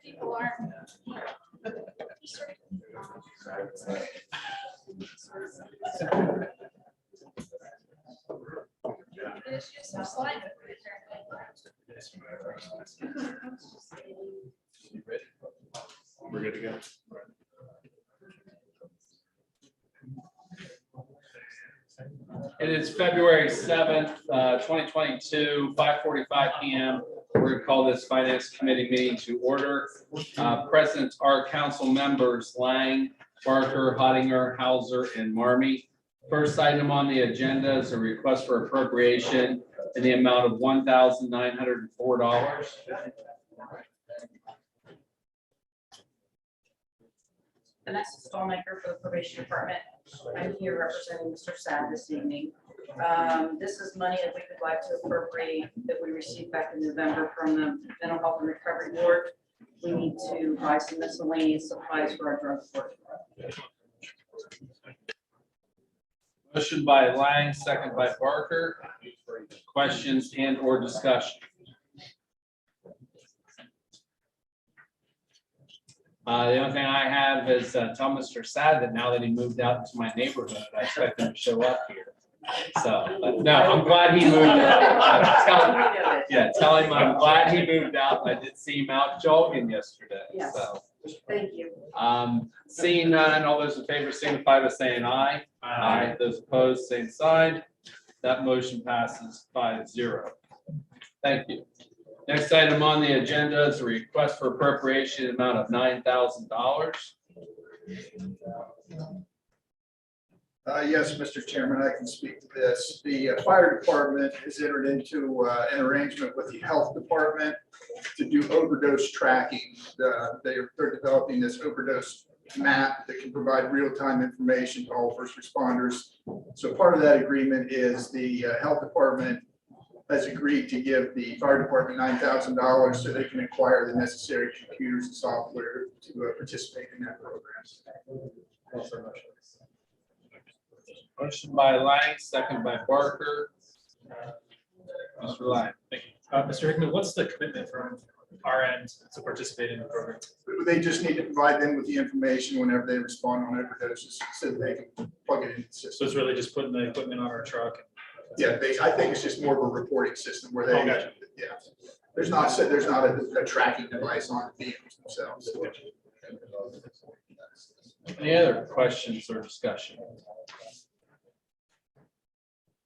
People aren't. It's just a slide. We're good to go. It is February 7th, 2022, 5:45 p.m. We're going to call this Finance Committee meeting to order. Present are council members Lang, Barker, Hottinger, Hauser, and Marmee. First item on the agenda is a request for appropriation in the amount of $1,904. Vanessa Stallmaker for the probation department. I'm here representing Mr. Sad this evening. This is money that we would like to appropriate that we received back in November from the Mental Health and Recovery Board. We need to buy some miscellaneous supplies for our drug court. Motion by Lang, second by Barker. Questions and or discussion? The only thing I have is tell Mr. Sad that now that he moved out into my neighborhood, I expect him to show up here. So, but no, I'm glad he moved out. Tell him I'm glad he moved out. I did see him out jogging yesterday. Yes. So, Thank you. seeing none, all those in favor signify by saying aye. Aye. Those opposed, same sign. That motion passes 5-0. Thank you. Next item on the agenda is a request for appropriation amount of $9,000. Yes, Mr. Chairman, I can speak to this. The fire department has entered into an arrangement with the health department to do overdose tracking. They're developing this overdose map that can provide real-time information to all first responders. So part of that agreement is the health department has agreed to give the fire department $9,000 so they can acquire the necessary computers and software to participate in that program. Motion by Lang, second by Barker. Mr. Lang. Thank you. Mr. Hickman, what's the commitment from our end to participate in the program? They just need to provide them with the information whenever they respond on overdoses so that they can plug it in the So system. it's really just putting the equipment on our truck. Yeah, I think it's just more of a reporting system where they, Oh, gotcha. yeah. There's not a tracking device on the vehicles themselves. Any other questions or discussion?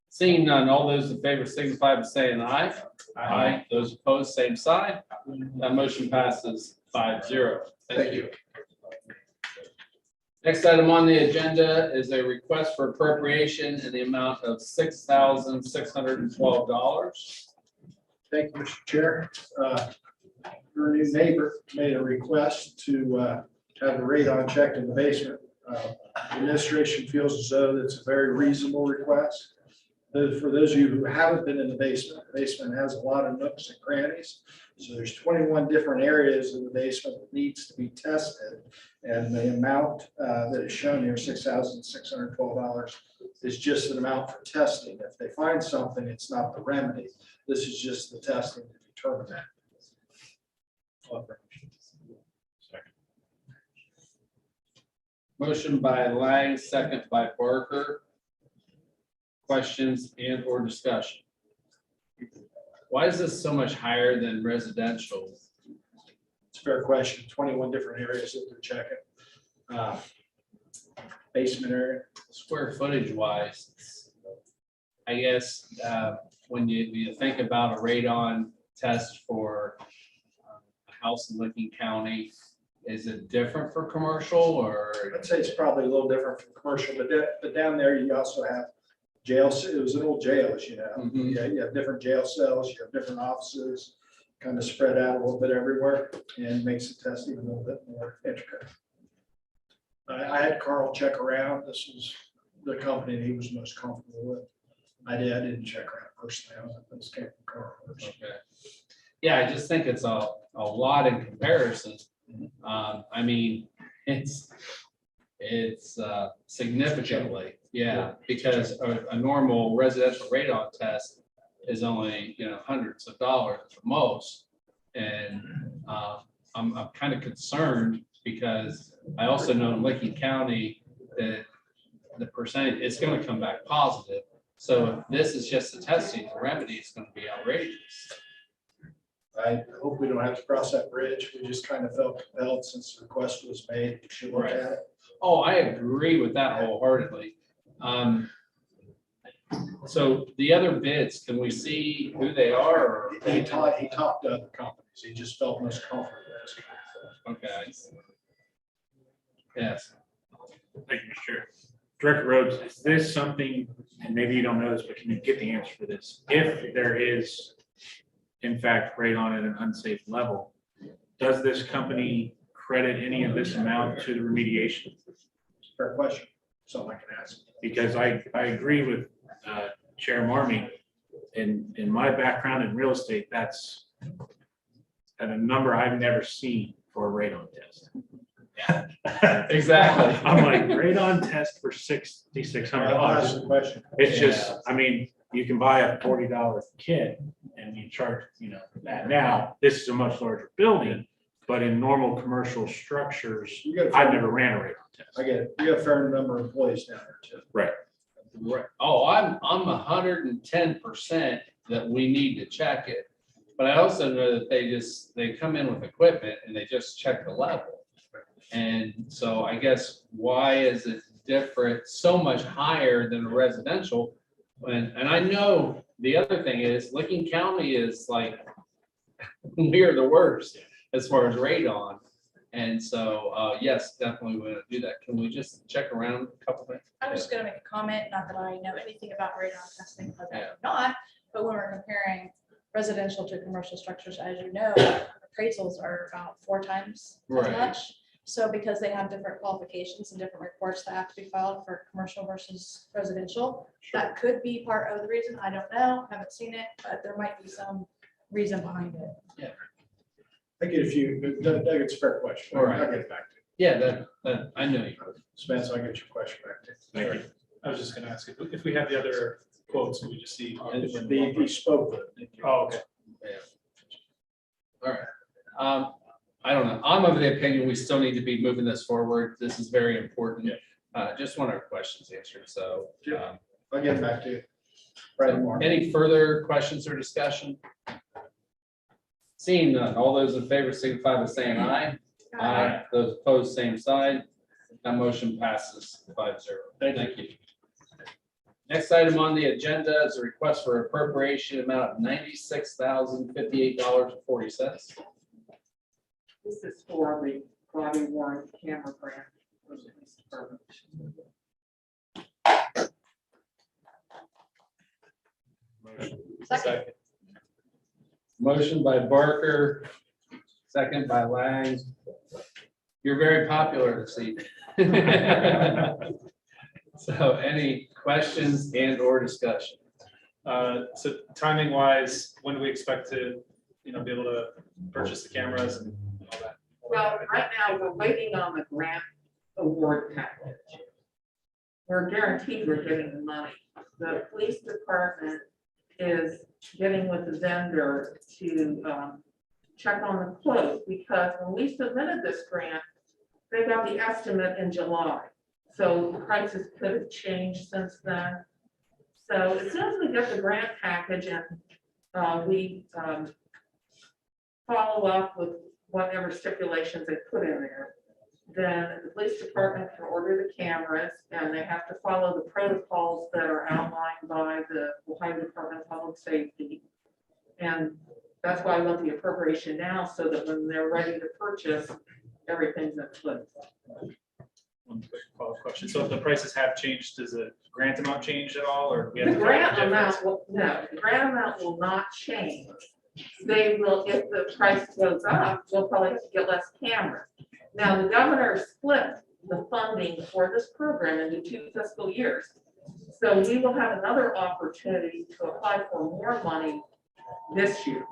Seeing none, all those in favor signify by saying aye. Aye. Those opposed, same sign. That motion passes 5-0. Thank you. Next item on the agenda is a request for appropriation in the amount of $6,612. Thank you, Mr. Chair. Your new neighbor made a request to have a radon checked in the basement. The administration feels as though that's a very reasonable request. For those of you who haven't been in the basement has a lot of nooks and crannies. So there's 21 different areas in the basement that needs to be tested. And the amount that is shown here, $6,612, is just an amount for testing. If they find something, it's not the remedy. This is just the testing to determine that. Motion by Lang, second by Barker. Questions and or discussion? Why is this so much higher than residential? It's a fair question. 21 different areas that they're checking. Basement area. Square footage wise, I guess when you think about a radon test for a house in Licking County, is it different for commercial or? I'd say it's probably a little different from commercial, but down there you also have jail. It was an old jail, as you know. Mhm. Yeah, you have different jail cells, you have different offices, kind of spread out a little bit everywhere, and makes the test even a little bit more intricate. I had Carl check around. This was the company that he was most comfortable with. I didn't check around personally. This came from Carl first. Okay. Yeah, I just think it's a lot in comparison. I mean, it's significantly, yeah, because a normal residential radon test is only, hundreds of dollars at most. And I'm kind of concerned because I also know in Licking County that the percentage is going to come back positive. So if this is just a testing, the remedy is going to be outrageous. I hope we don't have to cross that bridge. We just kind of felt compelled since the request was made. We should look Right. at it. Oh, I agree with that wholeheartedly. So the other bids, can we see who they are? Or- He talked to other companies. He just felt most comfortable. Okay. Yes. Thank you, Mr. Chair. Director Rhodes, is this something, and maybe you don't know this, but can you get the answer for this? If there is, in fact, radon at an unsafe level, does this company credit any of this amount to the remediation? Fair question. Something I can ask. Because I agree with Chair Marmy. In my background in real estate, that's at a number I've never seen for a radon test. Exactly. I'm like, radon test for $6,600. I'll ask the question. It's just, I mean, you can buy a $40 kit and you charge, that. Now, this is a much larger building, but in normal commercial structures, You got a I've fair- never ran a radon test. I get it. You got a fair number of employees down there too. Right. Right. Oh, I'm 110% that we need to check it. But I also know that they come in with equipment and they just check the level. And so I guess why is it different, so much higher than a residential? And I know the other thing is Licking County is like, we are the worst as far as radon. And so, yes, definitely we're gonna do that. Can we just check around a couple things? I was just gonna make a comment, not that I know anything about radon testing, because I Yeah. do not, but when we're comparing residential to commercial structures, as you know, appraisals are about 4 times as Right. much. So because they have different qualifications and different reports that have to be filed for commercial versus residential, that could be part of the reason. I don't know, haven't seen it, but there might be some reason behind it. I get a few, Doug, it's a fair question. All right. I'll get it back to Yeah, that, I know you. you. Spence, I'll get your question back to you. Thank you. I was just gonna ask if we have the other quotes, we just see. He spoke with it. Oh, okay. All right. I don't know. I'm of the opinion we still need to be moving this forward. This is very important. Just want our questions answered, so. I'll get it back to you. Right tomorrow. Any further questions or discussion? Seeing none, all those in favor signify by saying aye. Aye. Those opposed, same side. That motion passes 5-0. Thank you. Next item on the agenda is a request for appropriation amount of $96,058.40. This is for the body worn camera grant for the police department. Second. Motion by Barker, second by Lang. You're very popular this evening. So any questions and or discussion? So timing wise, when do we expect to, be able to purchase the cameras and all that? Well, right now, we're waiting on the grant award package. We're guaranteed we're getting the money. The police department is getting with the vendor to check on the quote, because when we submitted this grant, they got the estimate in July. So the prices could have changed since then. So as soon as we get the grant package and we follow up with whatever stipulations they put in there, then the police department can order the cameras, and they have to follow the protocols that are outlined by the Ohio Department of Public Safety. And that's why I want the appropriation now, so that when they're ready to purchase, everything's in place. One quick follow-up question. So if the prices have changed, does the grant amount change at all, or? we have The to calculate grant the difference? amount will, no, the grant amount will not change. They will, if the price goes up, we'll probably have to get less cameras. Now, the governor split the funding for this program into 2 fiscal years. So we will have another opportunity to apply for more money this year,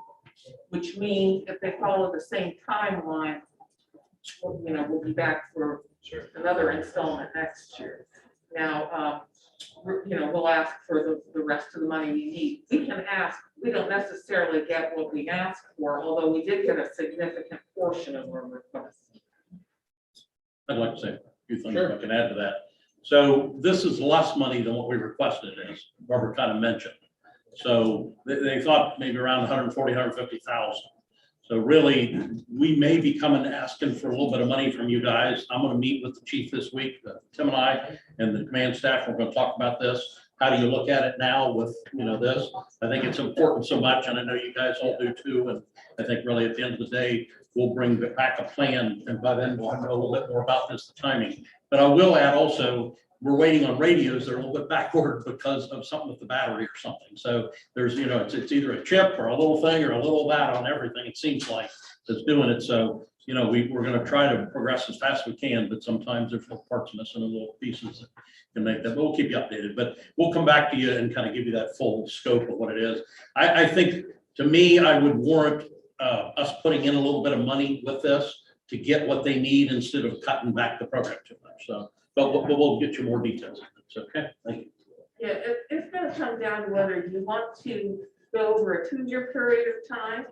which means if they follow the same timeline, we'll be back for another installment next year. Now, we'll ask for the rest of the money we need. We can ask, we don't necessarily get what we ask for, although we did get a significant portion of our request. I'd like to say a few things Sure. I can add to that. So this is less money than what we requested, as Barbara kind of mentioned. So they thought maybe around 140, 150,000. So really, we may be coming asking for a little bit of money from you guys. I'm going to meet with the chief this week, Tim and I, and the command staff. We're going to talk about this. How do you look at it now with, this? I think it's important so much, and I know you guys all do too. And I think really at the end of the day, we'll bring back a plan, and by then we'll know a little bit more about this, the timing. But I will add also, we're waiting on radios. They're a little bit backward because of something with the battery or something. So there's, it's either a chip or a little thing or a little that on everything, it seems like, that's doing it. So, we're going to try to progress as fast as we can, but sometimes there's little parts missing and little pieces that can make that, but we'll keep you updated. But we'll come back to you and kind of give you that full scope of what it is. I think, to me, I would warrant us putting in a little bit of money with this to get what they need instead of cutting back the program too much. So, but we'll get you more details. It's okay. Thank you. Yeah, it's gonna come down to whether you want to go over a 2-year period of time,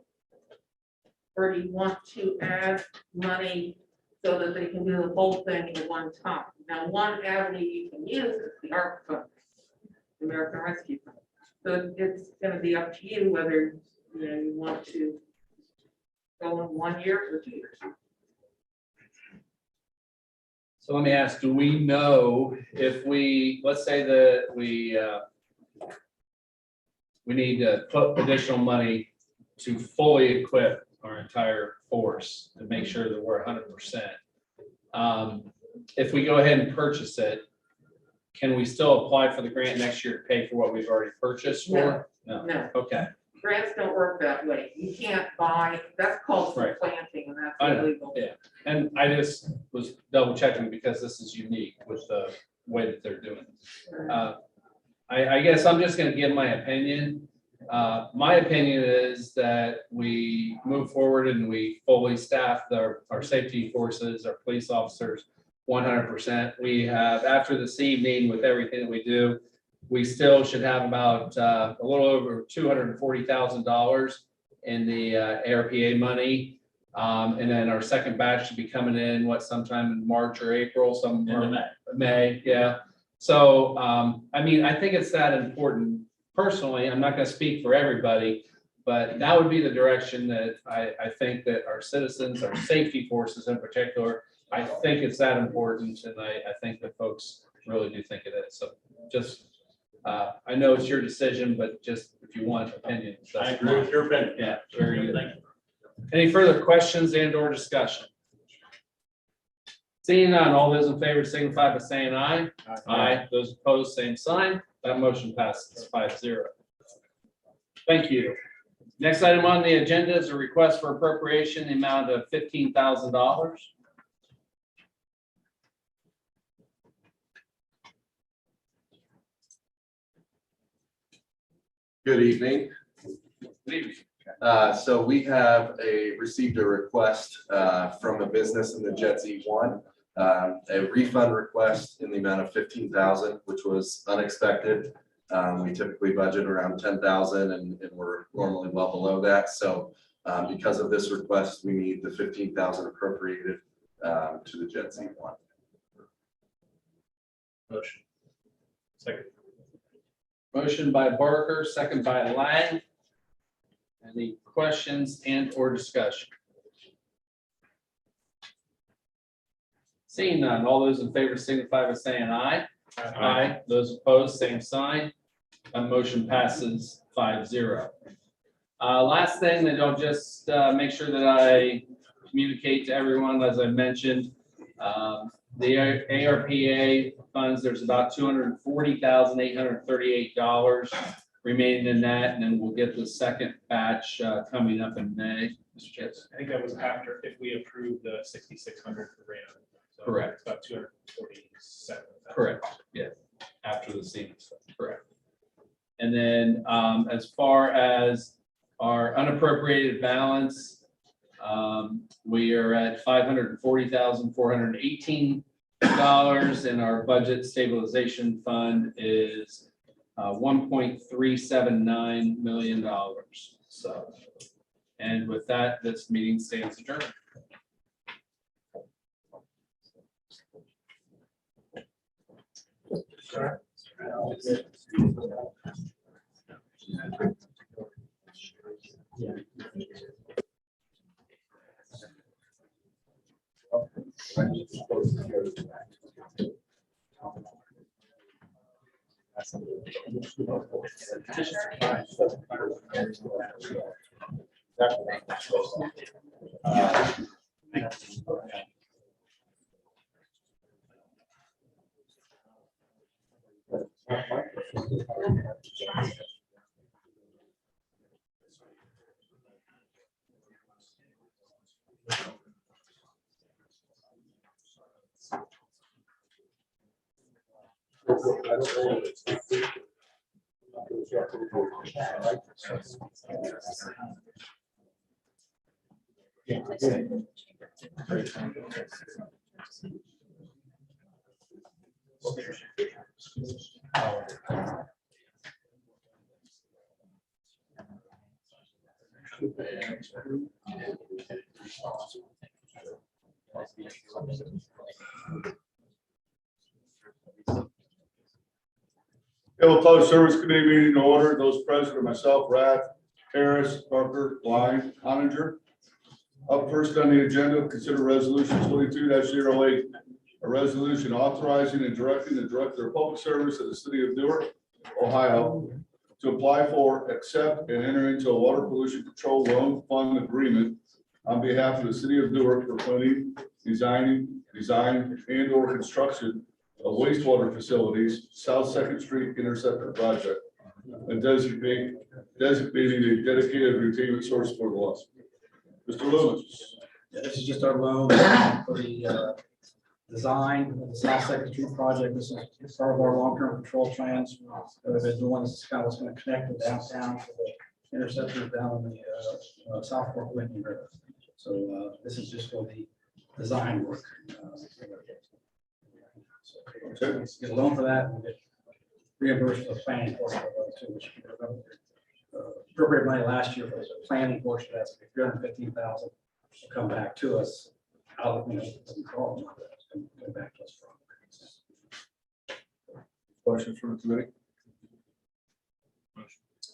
or do you want to add money so that they can do the whole thing at one time. Now, one avenue you can use is the ARP fund, the American Rescue Fund. So it's gonna be up to you whether, you want to go in 1 year or 2 years. So let me ask, do we know if let's say that we need to put additional money to fully equip our entire force to make sure that we're 100%. If we go ahead and purchase it, can we still apply for the grant next year to pay for what we've already purchased for? No, Okay, grants don't work that way. You can't buy, that's called Right. planting, and that's I know, illegal. yeah. And I just was double checking because this is unique with the way that they're doing it. I guess I'm just gonna give my opinion. My opinion is that we move forward and we fully staff our safety forces, our police officers, 100%. We have, after this evening, with everything that we do, we still should have about a little over $240,000 in the ARPA money. And then our second batch should be coming in, sometime in March or April, May, yeah. So, I think it's that important. Personally, I'm not gonna speak for everybody, but that would be the direction that I think that our citizens, our safety forces in particular, I think it's that important, and I think that folks really do think it is. So just, I know it's your decision, but just if you want opinion. I agree with your opinion. Yeah, very good. Thank you. Any further questions and or discussion? Seeing none, all those in favor signify by saying aye. Aye. Those opposed, same sign. That motion passes 5-0. Thank you. Next item on the agenda is a request for appropriation in the amount of $15,000. Good evening. So we have received a request from a business in the Jet Z1, a refund request in the amount of $15,000, which was unexpected. We typically budget around $10,000 and we're normally well below that. So because of this request, we need the $15,000 appropriated to the Jet Z1. Motion. Second. Motion by Barker, second by Lang. Any questions and or discussion? Seeing none, all those in favor signify by saying aye. Aye. Those opposed, same sign. That motion passes 5-0. Last thing that I'll just make sure that I communicate to everyone, as I mentioned, the ARPA funds, there's about $240,838 remaining in that, and then we'll get the second batch coming up in May. Mr. Chase. I think that was after, if we approve the 6,600 for Reno. So Correct. it's about 247. Correct, yeah, after the season, correct. And then as far as our unappropriated balance, we are at $540,418, and our budget stabilization fund is $1.379 million. So, and with that, this meeting stands adjourned. Bill Closed Service Committee meeting to order. Those present are myself, Rath, Harris, Parker, Blind, Oninger. Up first on the agenda, consider resolution 22-08, a resolution authorizing and directing the Director of Public Service of the City of Newark, Ohio, to apply for, accept, and enter into a water pollution control loan fund agreement on behalf of the City of Newark for planning, design, and/or construction of wastewater facilities, South Second Street Interceptor Project, and designating a dedicated retainment source for the loss. Mr. Lewis. Yeah, this is just our loan for the design of the South Second Street project. This is part of our long-term control plans. We've been doing this, kind of what's going to connect the downtown to the interceptors down in the South Fork Whitney River. So this is just for the design work. So we get a loan for that and get reimbursed for the planning portion of it too, which appropriate money last year for the planning portion. That's $315,000 will come back to us. Out of, come back to us from. Questions from the committee?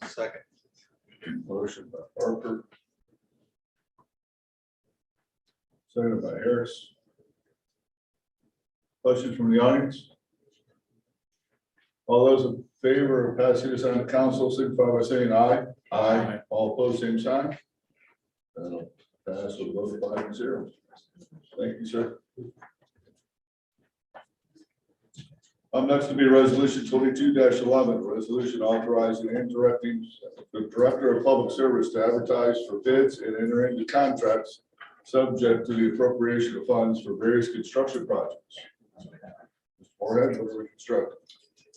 Second. Motion by Parker. Seconded by Harris. Questions from the audience? All those in favor of passing this on to council, signify by saying aye. Aye. All opposed, same sign. That'll pass with a vote of 5-0. Thank you, sir. Up next will be resolution 22-11, resolution authorizing and directing the Director of Public Service to advertise for bids and enter into contracts subject to the appropriation of funds for various construction projects. Mr. Moorhead, what are we constructing?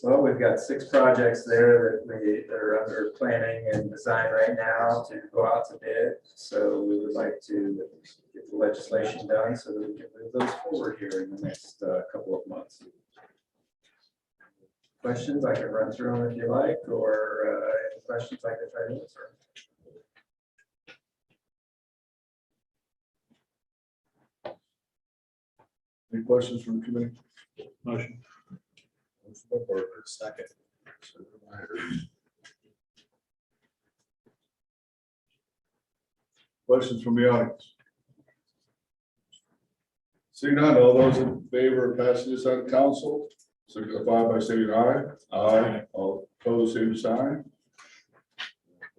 Well, we've got 6 projects there that are under planning and design right now to go out to bid. So we would like to get the legislation done so that we can move those forward here in the next couple of months. Questions, I can run through them if you like, or any questions I can try to answer. Any questions from the committee? Motion. Motion by Parker, second. Second by Harris. Questions from the audience? Seeing none, all those in favor of passing this on to council, signify by saying aye. Aye. All opposed, same sign.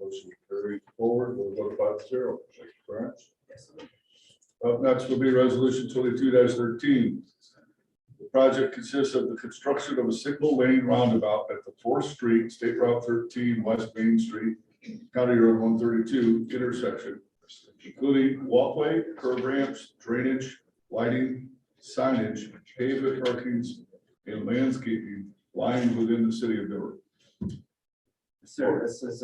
Motion carried forward, we'll go to 5-0. Thank you, Brian. Up next will be resolution 22-13. The project consists of the construction of a single lane roundabout at the 4th Street, State Route 13, West Main Street, County Road 132 intersection, including walkway, curb ramps, drainage, lighting, signage, pavement markings, and landscaping lying within the city of Newark. Sir, this is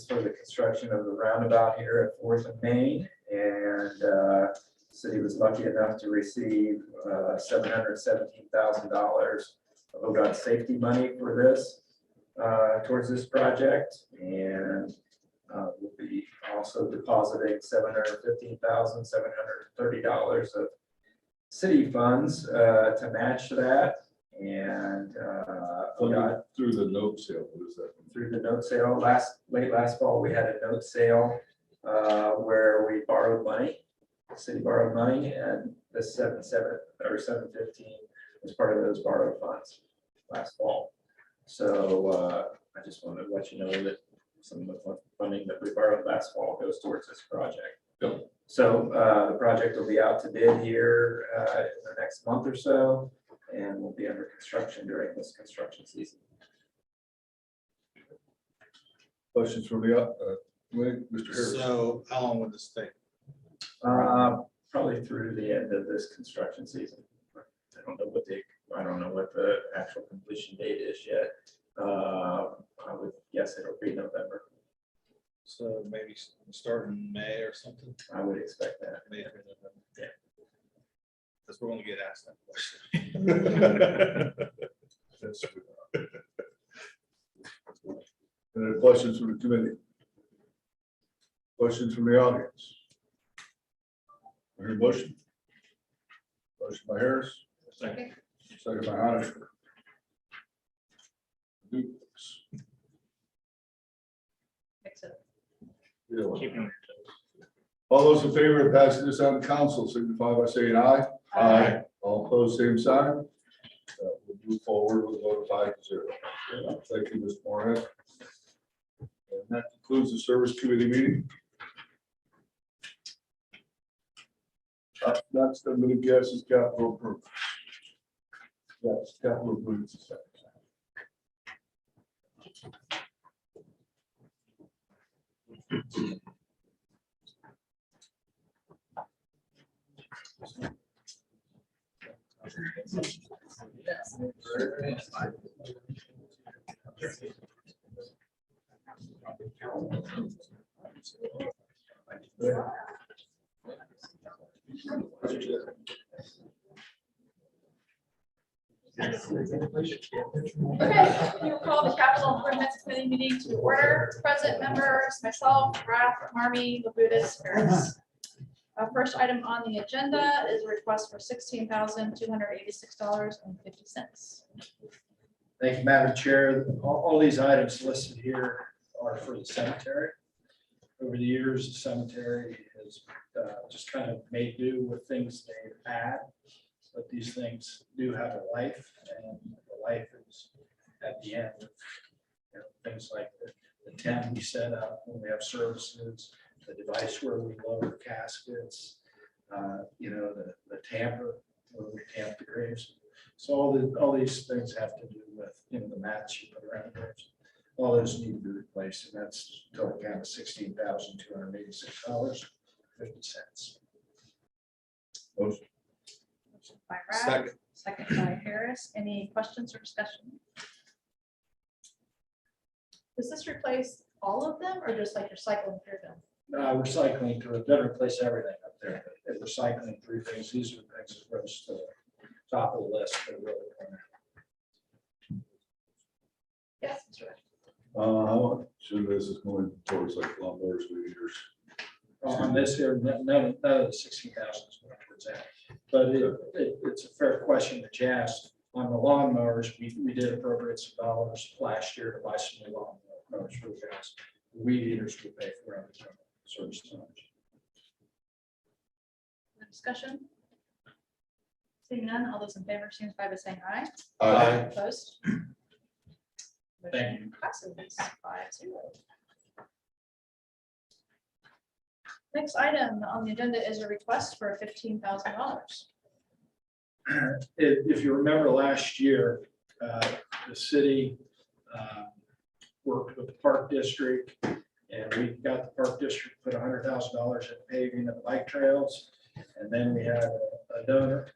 for the construction of the roundabout here at 4th and Main, and the city was lucky enough to receive $717,000 of ODOT safety money for this, towards this project, and we'll be also depositing $715,730 of city funds to match that. And Through the note sale, what is that? through the note sale, late last fall, we had a note sale where we borrowed money. The city borrowed money, and the 715 was part of those borrowed funds last fall. So I just wanted to let you know that some of the funding that we borrowed last fall goes towards this project. Yep. So the project will be out to bid here in the next month or so, and will be under construction during this construction season. Questions from the, Mr. Harris? So how long would this take? Probably through the end of this construction season. I don't know what the actual completion date is yet. I would guess it'll be November. So maybe start in May or something? I would expect that. May or November. Yeah. Because we're gonna get asked that question. Yes. Any questions from the committee? Questions from the audience? I hear a motion. Motion by Harris. Second. Second by Honiger. Fix it. Yeah, well, Keep on. all those in favor of passing this on to council signify by saying aye. Aye. All opposed, same sign. We'll move forward with a vote of 5-0. Thank you, Ms. Moorhead. And that concludes the service committee meeting. Up next, I'm going to guess is capital improvement. Yes, capital improvement. Okay, we will call the capital improvements committee meeting to order. Present members, myself, Raf, Marmy, Labutus, Harris. First item on the agenda is a request for $16,286.50. Thank you, Madam Chair. All these items listed here are for the cemetery. Over the years, the cemetery has just kind of made do with things they've had. But these things do have a life, and the life is at the end. Things like the tent we set up when we have services, the device where we lower caskets, the tamper where we tamp the graves. So all these things have to do with, the mats you put around graves. All those need to be replaced, and that's total count of $16,286.50. Motion. By Raf, second by Harris. Any questions or discussion? Does this replace all of them or just like you're cycling through them? Recycling through, it doesn't replace everything up there, but recycling through things, these are things that rose to the top of the list. They're really important. Yes, Mr. Raf. How much of this is going towards like lawnmowers, weed eaters? On this here, none of the 16,000 is going towards that. But it's a fair question that you asked. On the lawnmowers, we did appropriate some dollars last year to buy some new lawnmowers for the guys. The weed eaters we pay for other service times. Discussion? Seeing none, all those in favor, signify by saying aye. Aye. Opposed? Thank Motion passes 5-0. Next item on the agenda is a request for $15,000. If you remember last year, the city worked with the Park District, and we got the Park District to put $100,000 in paving of the bike trails. And then we had a donor,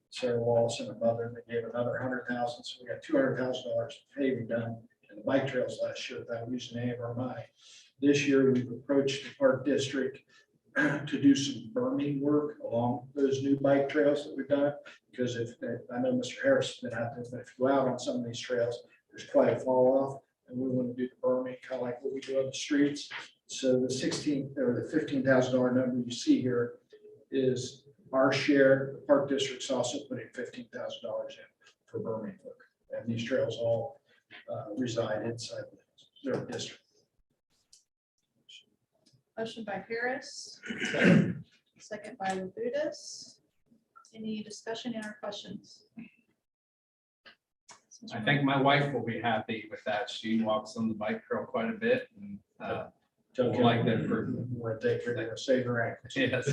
Sarah Wallace and her mother, that gave another $100,000. So we got $200,000 paving done in the bike trails last year without using any of our money. This year, we've approached the Park District to do some berming work along those new bike trails that we've done. Because I know Mr. Harris has been out there, but if you go out on some of these trails, there's quite a fall off. And we want to do the berming, kind of like what we do on the streets. So the $15,000 number you see here is our share, the Park District's also putting $15,000 in for Burmese work. And these trails all reside inside their district. Motion by Harris. Second by Labutus. Any discussion or questions? I think my wife will be happy with that. She walks on the bike trail quite a bit and Don't like that improvement. When they save her ankles. Yes.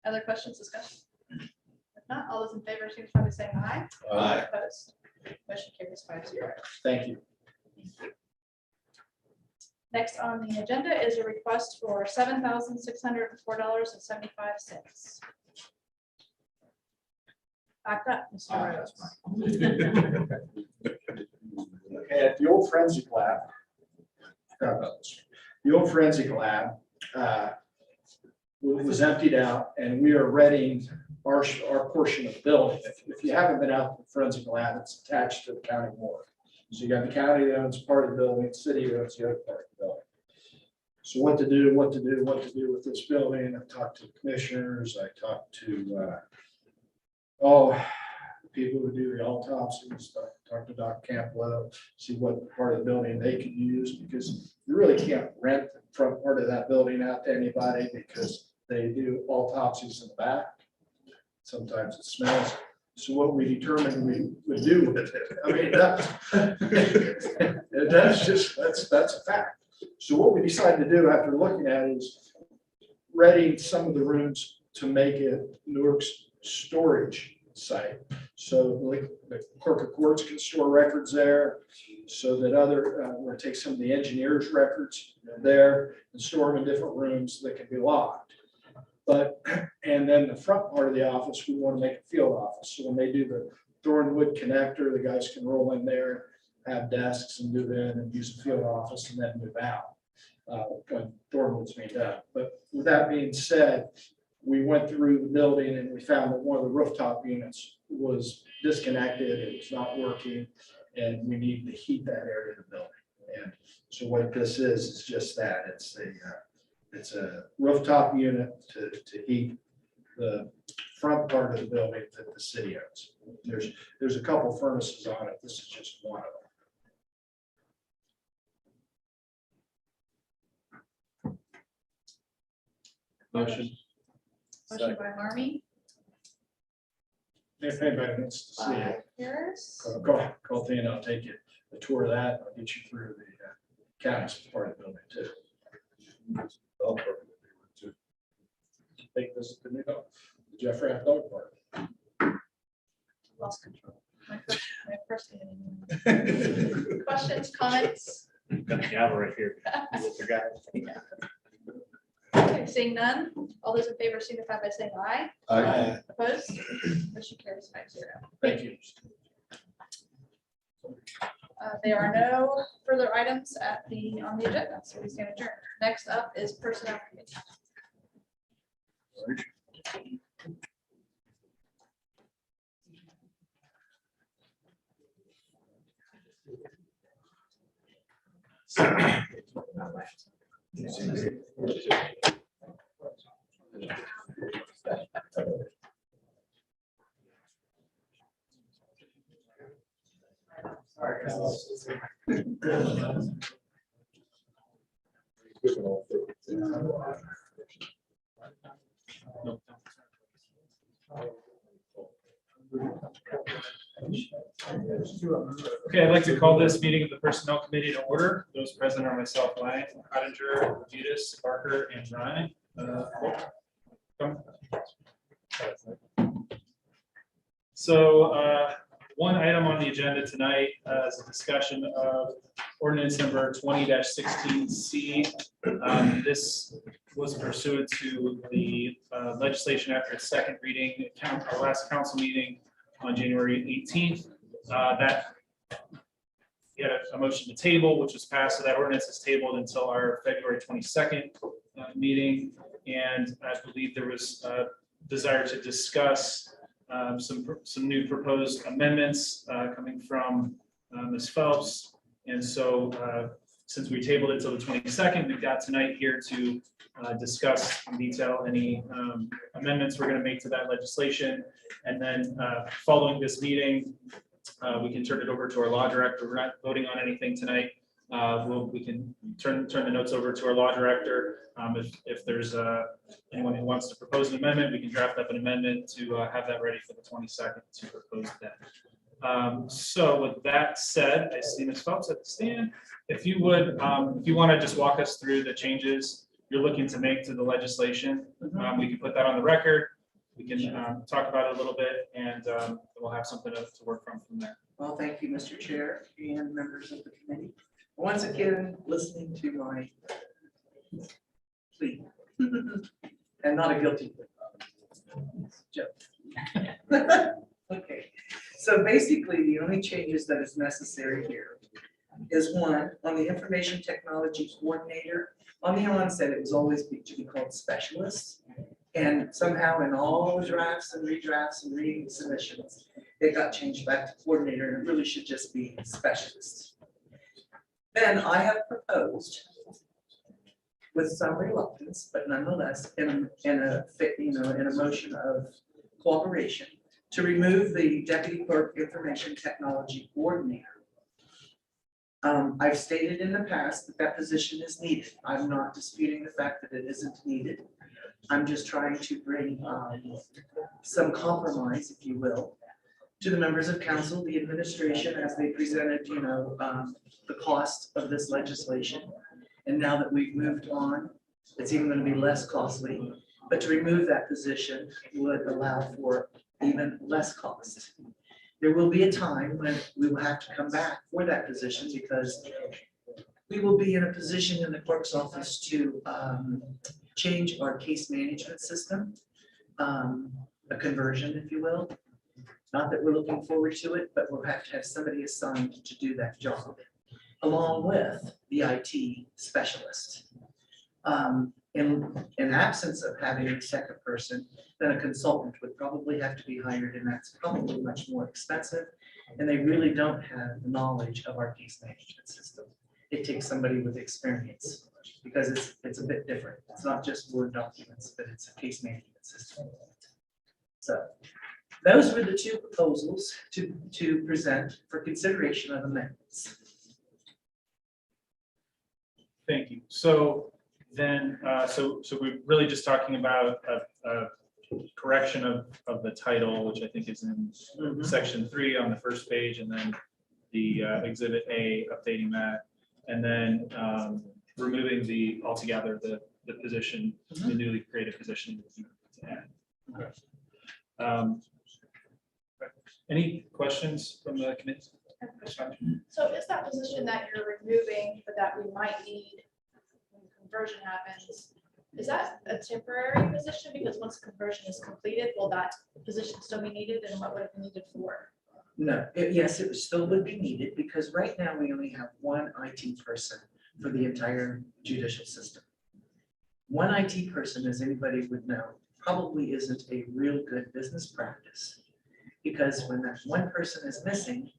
Other questions, discussion? If not, all those in favor, signify by saying aye. Aye. Opposed? Motion carries 5-0. Thank you. Next on the agenda is a request for $7,604.75. Back up, Mr. Rhodes. Okay, at the old forensic lab. The old forensic lab was emptied out, and we are readying our portion of the building. If you haven't been out to the forensic lab, it's attached to the county morgue. So you got the county that owns part of the building, city owns the other part of the building. So what to do with this building? I've talked to commissioners, I talked to people who do the autopsies, talk to Dr. Campbell, see what part of the building they could use, because you really can't rent the front part of that building out to anybody because they do autopsies in the back. Sometimes it smells. So what we determined we would do with it, I mean, that's a fact. So what we decided to do after looking at it is readying some of the rooms to make it Newark's storage site. So like the clerk of courts can store records there, so that we're going to take some of the engineers' records there and store them in different rooms that can be locked. And then the front part of the office, we want to make a field office. So when they do the Thornwood connector, the guys can roll in there, have desks and move in and use the field office and then move out when Thornwood's being done. But with that being said, we went through the building and we found that one of the rooftop units was disconnected, it was not working, and we need to heat that area of the building. And so what this is just that, it's a rooftop unit to heat the front part of the building that the city owns. There's a couple furnaces on it, this is just one of them. Motion. Motion by Marmy. If anybody wants to see it, Harris. call Thea and I'll take you a tour of that. I'll get you through the county's part of the building too. Take this to the new dog, the Jeff Rapp Dog Park. Lost control. My first meeting. Questions, comments? Got the gavel right here. Okay, seeing none, all those in favor signify by saying aye. Aye. Opposed? Motion carries 5-0. Thank you. There are no further items on the agenda, so we stand adjourned. Next up is personnel committee. Okay, I'd like to call this meeting of the Personnel Committee to order. Those present are myself, Ryan, Ottinger, Judas, Parker, and Ryan. So one item on the agenda tonight is a discussion of ordinance number 20-16C. This was pursuant to the legislation after its second reading at our last council meeting on January 18th. That we had a motion to table, which was passed, so that ordinance is tabled until our February 22nd meeting. And I believe there was a desire to discuss some new proposed amendments coming from Ms. Phelps. And so since we tabled it till the 22nd, we've got tonight here to discuss in detail any amendments we're going to make to that legislation. And then following this meeting, we can turn it over to our law director. We're not voting on anything tonight. We can turn the notes over to our law director. If there's anyone who wants to propose an amendment, we can draft up an amendment to have that ready for the 22nd to propose that. So with that said, I see Ms. Phelps at the stand. If you would, if you want to just walk us through the changes you're looking to make to the legislation, we can put that on the record. We can talk about it a little bit, and we'll have something to work from there. Well, thank you, Mr. Chair and members of the committee. Once again, listening to my plea, and not a guilty plea. Joke. Okay, so basically, the only changes that is necessary here is one, on the information technology coordinator. On the onset, it was always to be called specialist. And somehow in all the drafts and redrafts and reading submissions, it got changed back to coordinator, and it really should just be specialist. Then I have proposed, with some reluctance, but nonetheless, in a motion of cooperation, to remove the deputy clerk information technology coordinator. I've stated in the past that that position is needed. I'm not disputing the fact that it isn't needed. I'm just trying to bring some compromise, if you will, to the members of council, the administration, as they presented, the cost of this legislation. And now that we've moved on, it's even going to be less costly. But to remove that position would allow for even less cost. There will be a time when we will have to come back for that position, because we will be in a position in the clerk's office to change our case management system, a conversion, if you will. Not that we're looking forward to it, but we'll have to have somebody assigned to do that job, along with the IT specialist. In absence of having a second person, then a consultant would probably have to be hired, and that's probably much more expensive. And they really don't have the knowledge of our case management system. It takes somebody with experience, because it's a bit different. It's not just Word documents, but it's a case management system. So those were the two proposals to present for consideration of amendments. Thank you. So then, so we're really just talking about a correction of the title, which I think is in section 3 on the first page, and then the exhibit A, updating that, and then removing altogether the position, the newly created position to add. Okay. Any questions from the committee? So is that position that you're removing, but that we might need when conversion happens, is that a temporary position? Because once conversion is completed, will that position still be needed, and what would it be needed for? No, yes, it still would be needed, because right now we only have one IT person for the entire judicial system. One IT person, as anybody would know, probably isn't a real good business practice, because when that one person is missing,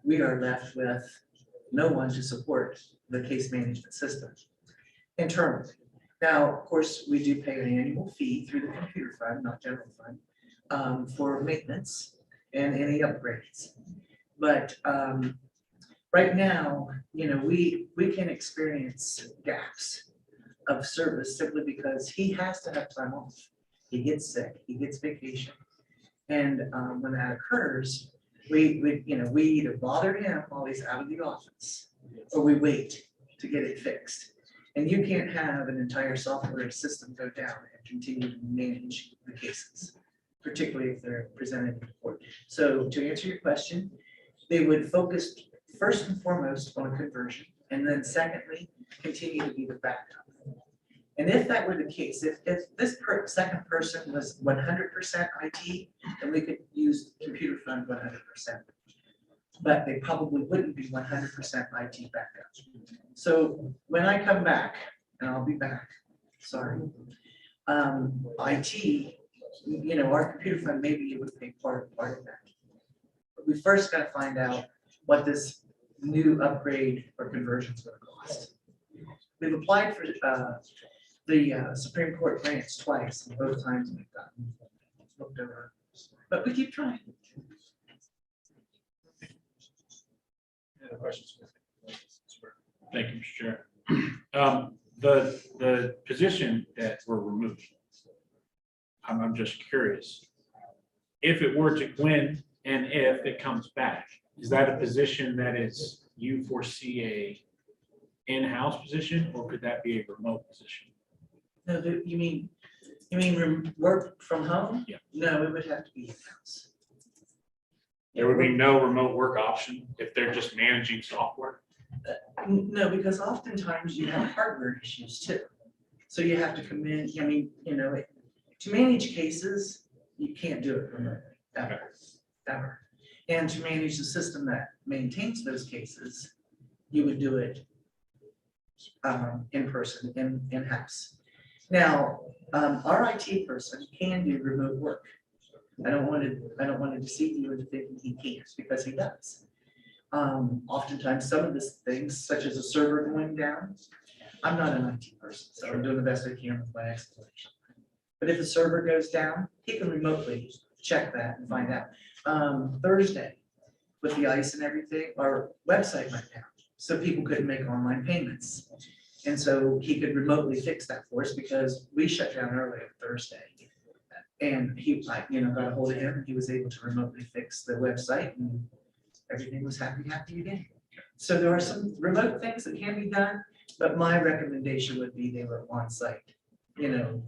we are left with no one to support the case management system internally. Now, of course, we do pay an annual fee through the computer fund, not general fund, for maintenance and any upgrades. But right now, we can experience gaps of service simply because he has to have time off. He gets sick, he gets vacation. And when that occurs, we either bother him while he's out of the office, or we wait to get it fixed. And you can't have an entire software system go down and continue to manage the cases, particularly if they're presented in court. So to answer your question, they would focus first and foremost on a conversion, and then secondly, continue to be the backup. And if that were the case, if this second person was 100% IT, then we could use computer fund 100%. But they probably wouldn't be 100% IT backup. So when I come back, and I'll be back, sorry, IT, our computer fund, maybe it would pay part of that. But we first got to find out what this new upgrade or conversion is going to cost. we've applied for the Supreme Court grants twice, and both times we've gotten looked over. But we keep trying. Any other questions? Thank you, Mr. Chair. The position that were removed, I'm just curious. If it were to win and if it comes back, is that a position that is, you foresee a in-house position, or could that be a remote position? No, you mean work from home? Yeah. No, it would have to be in-house. There would be no remote work option if they're just managing software? No, because oftentimes you have hardware issues too. So you have to come in, I mean, to manage cases, you can't do it remotely, ever. And to manage the system that maintains those cases, you would do it in person, in-house. Now, our IT person can do remote work. I don't want to deceive you into thinking he can't, because he does. Oftentimes, some of the things, such as a server going down, I'm not an IT person, so I'm doing the best I can with my explanation. But if the server goes down, he can remotely check that and find out. Thursday, with the ice and everything, our website went down, so people couldn't make online payments. And so he could remotely fix that for us because we shut down early on Thursday. And he, got a hold of him, and he was able to remotely fix the website, and everything was happy again. So there are some remote things that can be done, but my recommendation would be they were on site, the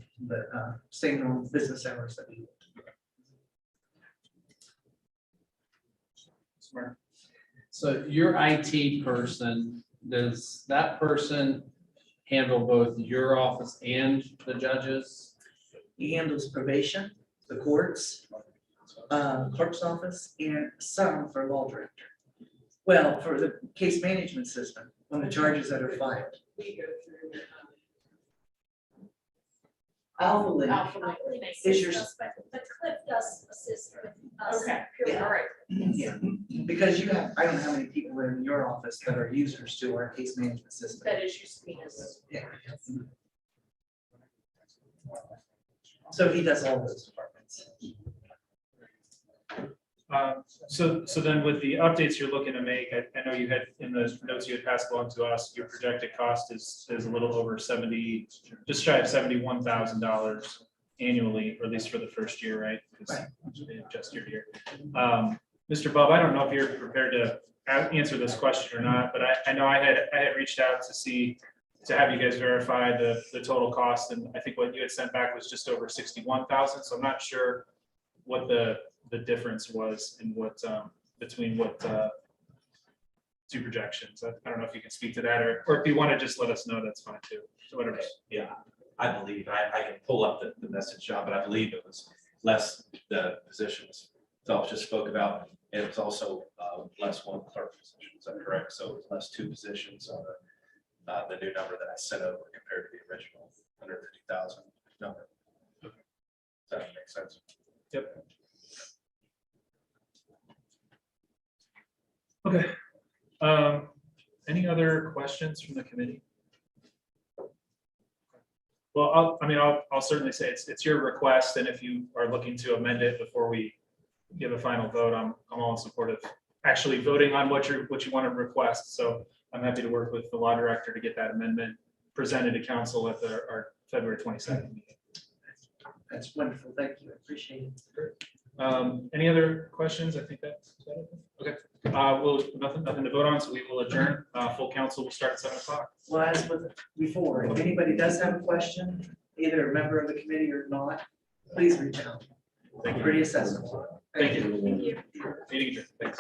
same normal business hours that we would. Smart. So your IT person, does that person handle both your office and the judges? He handles probation, the courts, clerk's office, and some for law director. Well, for the case management system, on the charges that are filed. Alpha Link is your, But Cliff does assist with us. Okay, Yeah. all right. yeah, because I don't know how many people are in your office that are users to our case management system. That is subpoenas. Yeah. So he does all those departments. So then with the updates you're looking to make, I know you had in the notes you had passed along to us, your projected cost is a little over just shy of $71,000 annually, or at least for the first year, right? Because they adjust year to year. Mr. Bub, I don't know if you're prepared to answer this question or not, but I know I had reached out to have you guys verify the total cost, and I think what you had sent back was just over 61,000. So I'm not sure what the difference was in what between what two projections. I don't know if you can speak to that, or if you want to just let us know, that's fine too. So whatever. Yeah, I believe, I can pull up the message, John, but I believe it was less the positions Phelps just spoke about. And it was also less one clerk position. Is that correct? So it was less two positions on the new number that I sent over compared to the original 150,000 number. Does that make sense? Yep. Okay. Any other questions from the committee? Well, I'll certainly say it's your request, and if you are looking to amend it before we give a final vote, I'm all in support of actually voting on what you want to request. So I'm happy to work with the law director to get that amendment presented to council at our February 22nd meeting. That's wonderful. Thank you. I appreciate it. Any other questions? I think that's it. Okay. Nothing to vote on, so we will adjourn. Full council will start at 7 o'clock. Well, as with before, if anybody does have a question, either a member of the committee or not, please reach out. Thank you. Pretty accessible. Thank you. Thank you. Meeting adjourned. Thanks.